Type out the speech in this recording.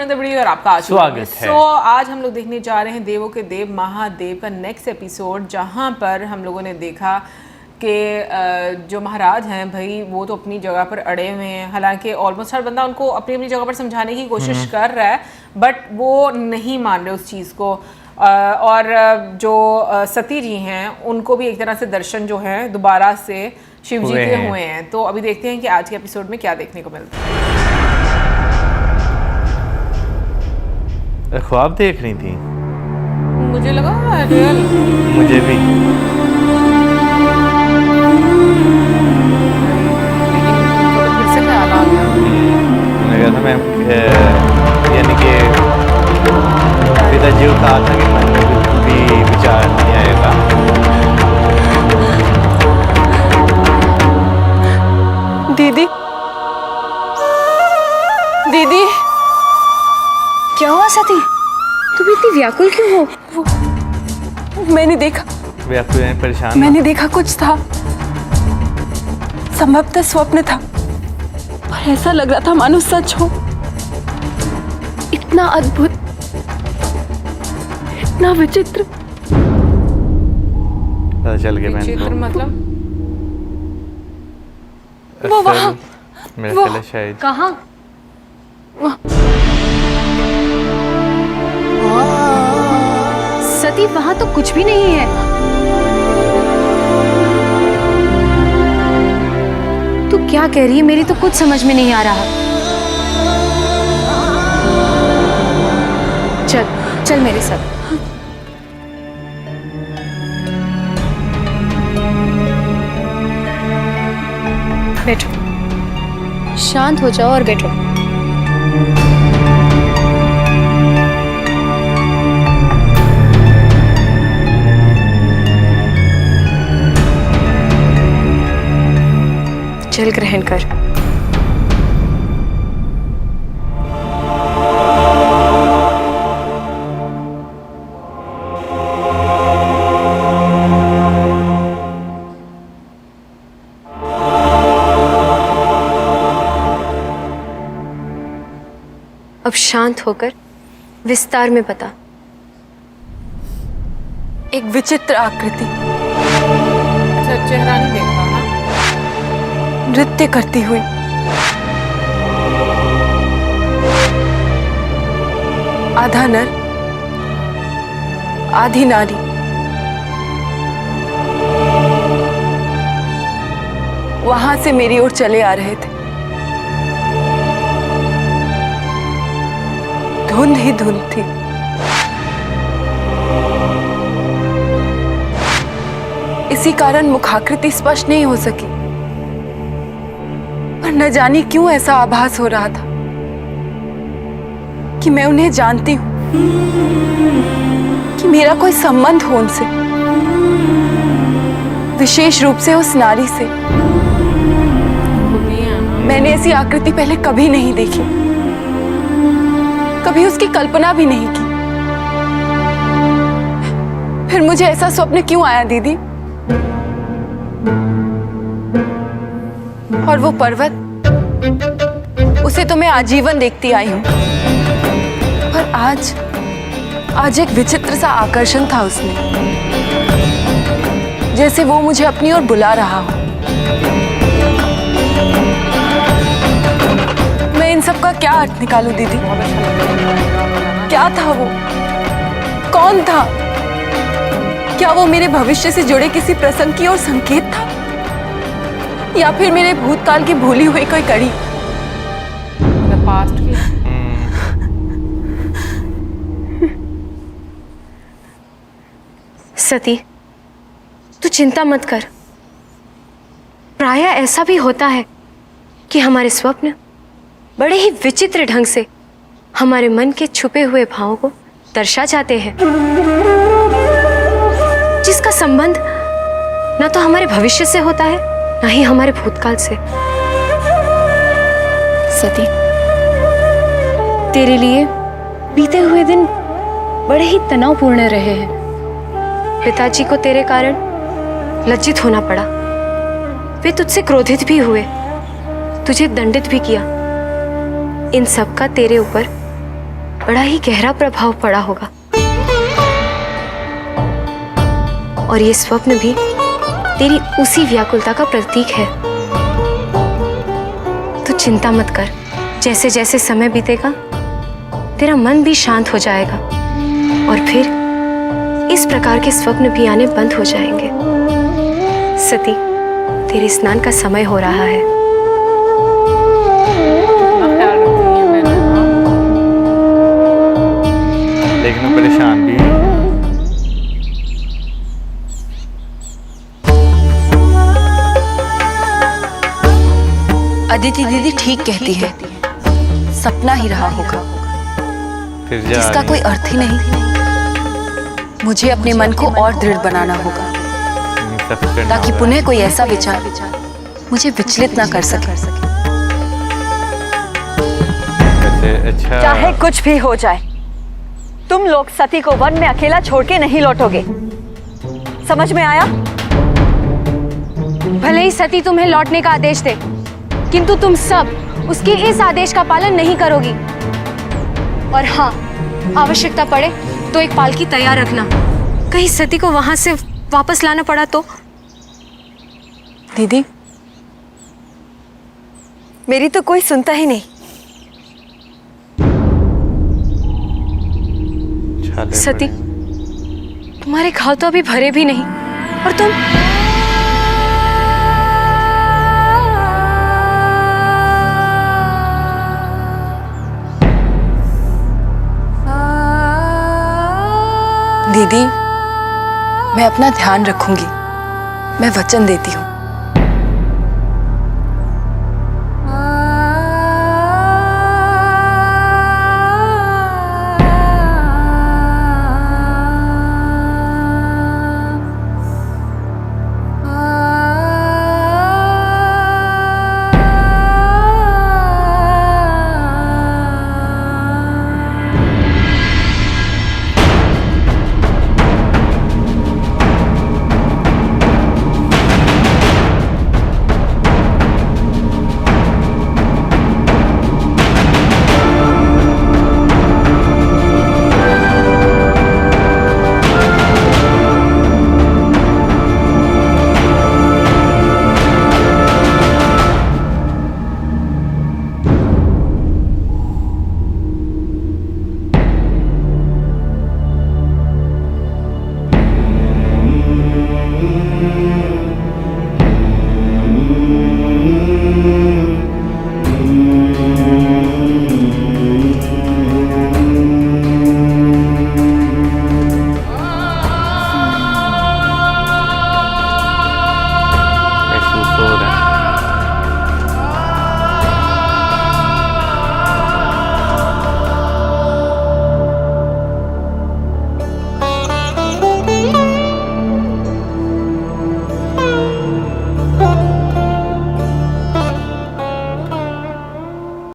Another video और आपका स्वागत है। आज हम लोग देखने जा रहे हैं देवों के देव महादेव का नेक्स्ट एपिसोड, जहां पर हम लोगों ने देखा कि जो महाराज हैं भाई वो तो अपनी जगह पर अड़े हुए हैं। हालांकि ऑलमोस्ट हर बंदा उनको अपनी अपनी जगह पर समझाने की कोशिश कर रहा है, बट वो नहीं मान रहे उस चीज़ को। और जो सती जी हैं उनको भी एक तरह से दर्शन जो है दोबारा से शिव जी के हुए हैं। तो अभी देखते हैं कि आज के एपिसोड में क्या देखने को मिलता है। ख्वाब देख रही थी, मुझे लगा रियल। मुझे भी। फिर से ख्याल आ गया। लगा था मैं यानी कि पिताजी को कहा था कि मन में कुछ भी विचार नहीं आएगा। दीदी, दीदी, क्या हुआ सती? तुम इतनी व्याकुल क्यों हो? मैंने देखा, परेशान। मैंने देखा कुछ था, संभवतः स्वप्न था, पर ऐसा लग रहा था मानो सच हो। इतना अद्भुत, इतना विचित्र। पता चल गया मैंने। विचित्र मतलब वो वहाँ, मेरा वो ख्याल है शायद कहाँ? सती, वहां तो कुछ भी नहीं है। तू क्या कह रही है? मेरी तो कुछ समझ में नहीं आ रहा। चल चल मेरे साथ। बैठो, शांत हो जाओ और बैठो। जल ग्रहण कर। अब शांत होकर विस्तार में बता। एक विचित्र आकृति अच्छा, चेहरा नहीं देखा ना? नृत्य करती हुई, आधा नर आधी नारी। वहां से मेरी ओर चले आ रहे थे। धुंध ही धुंध थी। इसी कारण मुखाकृति स्पष्ट नहीं हो सकी, पर न जाने क्यों ऐसा आभास हो रहा था कि मैं उन्हें जानती हूं, कि मेरा कोई संबंध हो उनसे, विशेष रूप से उस नारी से। मैंने ऐसी आकृति पहले कभी नहीं देखी, कभी उसकी कल्पना भी नहीं की। फिर मुझे ऐसा स्वप्न क्यों आया दीदी? और वो पर्वत, उसे तो मैं आजीवन देखती आई हूं, पर आज एक विचित्र सा आकर्षण था उसमें, जैसे वो मुझे अपनी ओर बुला रहा हो। मैं इन सब का क्या अर्थ निकालूं दीदी? क्या था वो? कौन था? क्या वो मेरे भविष्य से जुड़े किसी प्रसंग की ओर संकेत था, या फिर मेरे भूतकाल की भूली हुई कोई कड़ी? पास्ट की। सती, तू चिंता मत कर। प्रायः ऐसा भी होता है कि हमारे स्वप्न बड़े ही विचित्र ढंग से हमारे मन के छुपे हुए भावों को दर्शा जाते हैं, जिसका संबंध न तो हमारे भविष्य से होता है, न ही हमारे भूतकाल से। सती, तेरे लिए बीते हुए दिन बड़े ही तनावपूर्ण रहे हैं। पिताजी को तेरे कारण लज्जित होना पड़ा। वे तुझसे क्रोधित भी हुए, तुझे दंडित भी किया। इन सब का तेरे ऊपर बड़ा ही गहरा प्रभाव पड़ा होगा। और ये स्वप्न भी तेरी उसी व्याकुलता का प्रतीक है। तू चिंता मत कर, जैसे जैसे समय बीतेगा तेरा मन भी शांत हो जाएगा और फिर इस प्रकार के स्वप्न भी आने बंद हो जाएंगे। सती, तेरे स्नान का समय हो रहा है। कितना ख्याल रखती है मैंने, हाँ। लेकिन वो परेशान भी है। अदिति दीदी ठीक कहती है, सपना ही रहा होगा फिर जा जिसका रही कोई अर्थ ही नहीं। मुझे अपने मन को और दृढ़ बनाना होगा है, सब करना ताकि होगा। पुनः कोई ऐसा विचार मुझे विचलित ना कर सके। वैसे अच्छा चाहे कुछ भी हो जाए, तुम लोग सती को वन में अकेला छोड़ के नहीं लौटोगे, समझ में आया? भले ही सती तुम्हें लौटने का आदेश दे, किंतु तुम सब उसके इस आदेश का पालन नहीं करोगी। और हाँ, आवश्यकता पड़े तो एक पालकी तैयार रखना, कहीं सती को वहां से वापस लाना पड़ा तो। दीदी, मेरी तो कोई सुनता ही नहीं। छाले सती, पड़े। तुम्हारे घाव तो अभी भरे भी नहीं और तुम दीदी, मैं अपना ध्यान रखूंगी, मैं वचन देती हूँ।